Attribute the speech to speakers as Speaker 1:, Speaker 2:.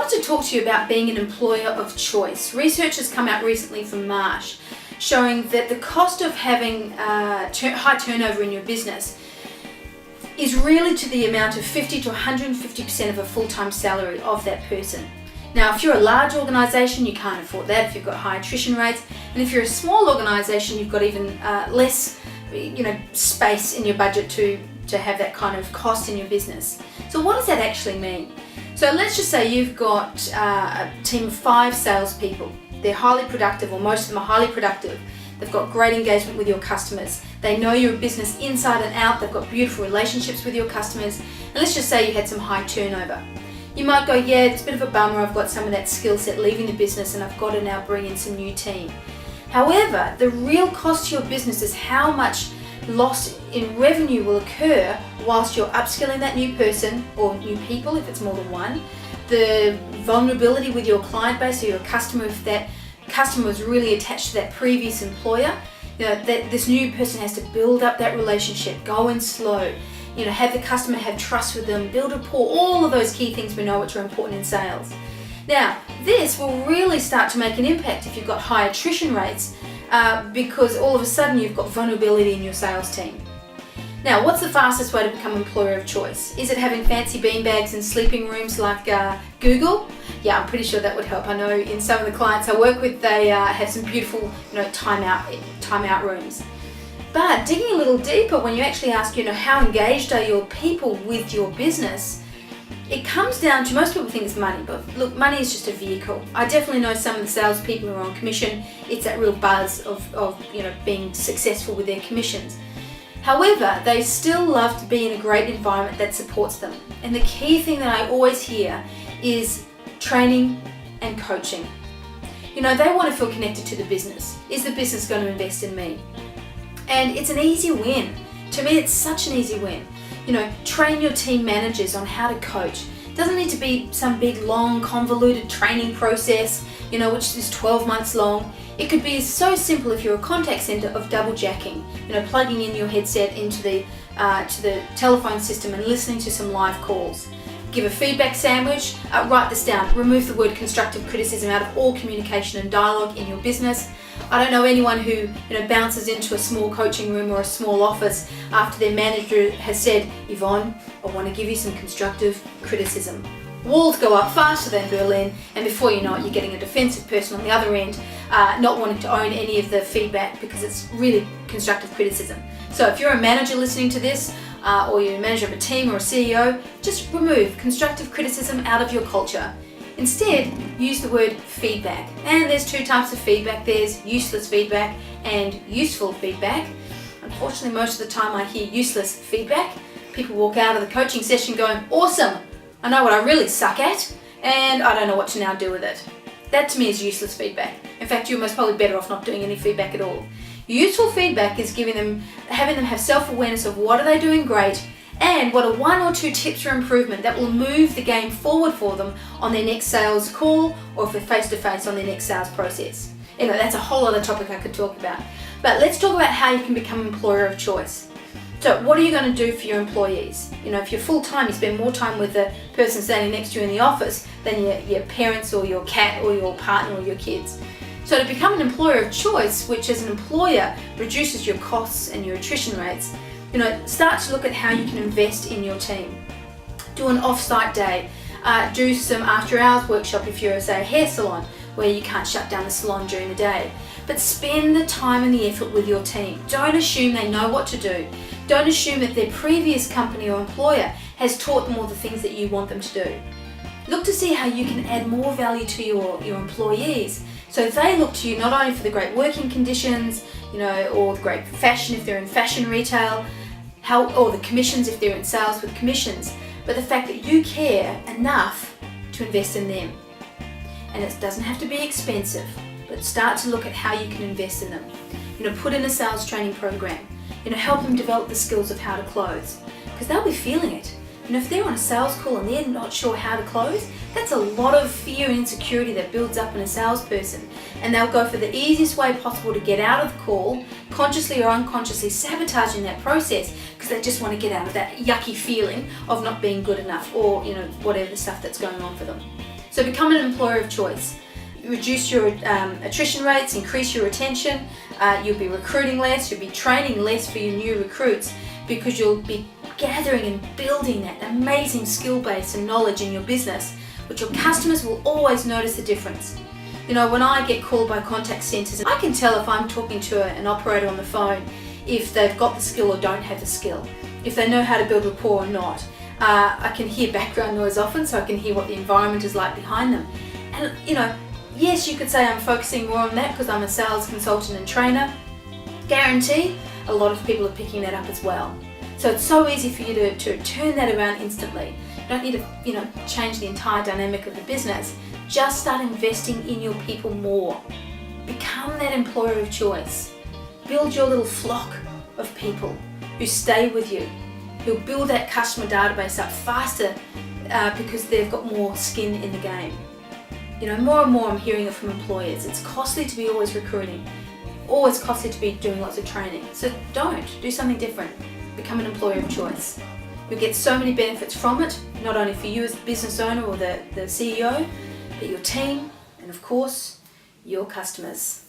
Speaker 1: wanted to talk to you about being an employer of choice. Research has come out recently from Marsh showing that the cost of having high turnover in your business is really to the amount of 50 to 150% of a full-time salary of that person. Now, if you're a large organisation, you can't afford that if you've got high attrition rates, and if you're a small organisation, you've got even less, space in your budget to have that kind of cost in your business. So what does that actually mean? So let's just say you've got a team of 5 salespeople. They're highly productive, or most of them are highly productive. They've got great engagement with your customers. They know your business inside and out. They've got beautiful relationships with your customers. And let's just say you had some high turnover. You might go, yeah, it's a bit of a bummer. I've got some of that skill set leaving the business and I've got to now bring in some new team. However, the real cost to your business is how much loss in revenue will occur whilst you're upskilling that new person or new people if it's more than one. The vulnerability with your client base or your customer, if that customer was really attached to that previous employer, that this new person has to build up that relationship, go in slow, have the customer have trust with them, build rapport, all of those key things we know which are important in sales. Now, this will really start to make an impact if you've got high attrition rates because all of a sudden you've got vulnerability in your sales team. Now, what's the fastest way to become employer of choice? Is it having fancy beanbags and sleeping rooms like Google? Yeah, I'm pretty sure that would help. I know in some of the clients I work with, they have some beautiful, time-out rooms. But digging a little deeper, when you actually ask, how engaged are your people with your business, it comes down to, most people think it's money, but look, money is just a vehicle. I definitely know some of the salespeople who are on commission, it's that real buzz of being successful with their commissions. However, they still love to be in a great environment that supports them. And the key thing that I always hear is training and coaching. They want to feel connected to the business. Is the business going to invest in me? And it's an easy win. To me, it's such an easy win. Train your team managers on how to coach. It doesn't need to be some big, long, convoluted training process, which is 12 months long. It could be so simple if you're a contact center of double jacking, plugging in your headset into the telephone system and listening to some live calls. Give a feedback sandwich, write this down, remove the word constructive criticism out of all communication and dialogue in your business. I don't know anyone who bounces into a small coaching room or a small office after their manager has said, Yvonne, I want to give you some constructive criticism. Walls go up faster than Berlin, and before you know it, you're getting a defensive person on the other end, not wanting to own any of the feedback because it's really constructive criticism. So if you're a manager listening to this, or you're a manager of a team or a CEO, just remove constructive criticism out of your culture. Instead, use the word feedback. And there's 2 types of feedback. There's useless feedback and useful feedback. Unfortunately, most of the time I hear useless feedback. People walk out of the coaching session going, awesome, I know what I really suck at, and I don't know what to now do with it. That to me is useless feedback. In fact, you're most probably better off not doing any feedback at all. Useful feedback is having them have self-awareness of what are they doing great, and what are 1 or 2 tips for improvement that will move the game forward for them on their next sales call, or if they're face-to-face on their next sales process. That's a whole other topic I could talk about. But let's talk about how you can become employer of choice. So what are you going to do for your employees? If you're full-time, you spend more time with the person standing next to you in the office than your parents or your cat or your partner or your kids. So to become an employer of choice, which as an employer reduces your costs and your attrition rates, start to look at how you can invest in your team. Do an off-site day. Do some after-hours workshop if you're, say, a hair salon where you can't shut down the salon during the day. But spend the time and the effort with your team. Don't assume they know what to do. Don't assume that their previous company or employer has taught them all the things that you want them to do. Look to see how you can add more value to your employees. So they look to you not only for the great working conditions, or the great fashion if they're in fashion retail, or the commissions if they're in sales with commissions, but the fact that you care enough to invest in them. And it doesn't have to be expensive, but start to look at how you can invest in them. Put in a sales training program. Help them develop the skills of how to close, because they'll be feeling it. If they're on a sales call and they're not sure how to close, that's a lot of fear and insecurity that builds up in a salesperson, and they'll go for the easiest way possible to get out of the call, consciously or unconsciously sabotaging that process because they just want to get out of that yucky feeling of not being good enough, or whatever the stuff that's going on for them. So become an employer of choice. Reduce your attrition rates, increase your retention, you'll be recruiting less, you'll be training less for your new recruits, because you'll be gathering and building that amazing skill base and knowledge in your business, but your customers will always notice the difference. You know, when I get called by contact centres, I can tell if I'm talking to an operator on the phone if they've got the skill or don't have the skill, if they know how to build rapport or not. I can hear background noise often, so I can hear what the environment is like behind them. And you know, yes, you could say I'm focusing more on that because I'm a sales consultant and trainer. Guarantee a lot of people are picking that up as well. So it's so easy for you to turn that around instantly. You don't need to change the entire dynamic of the business. Just start investing in your people more. Become that employer of choice. Build your little flock of people who stay with you, who'll build that customer database up faster because they've got more skin in the game. You know, more and more I'm hearing it from employers. It's costly to be always recruiting, always costly to be doing lots of training. So do something different. Become an employer of choice. You'll get so many benefits from it, not only for you as the business owner or the CEO, but your team and of course, your customers.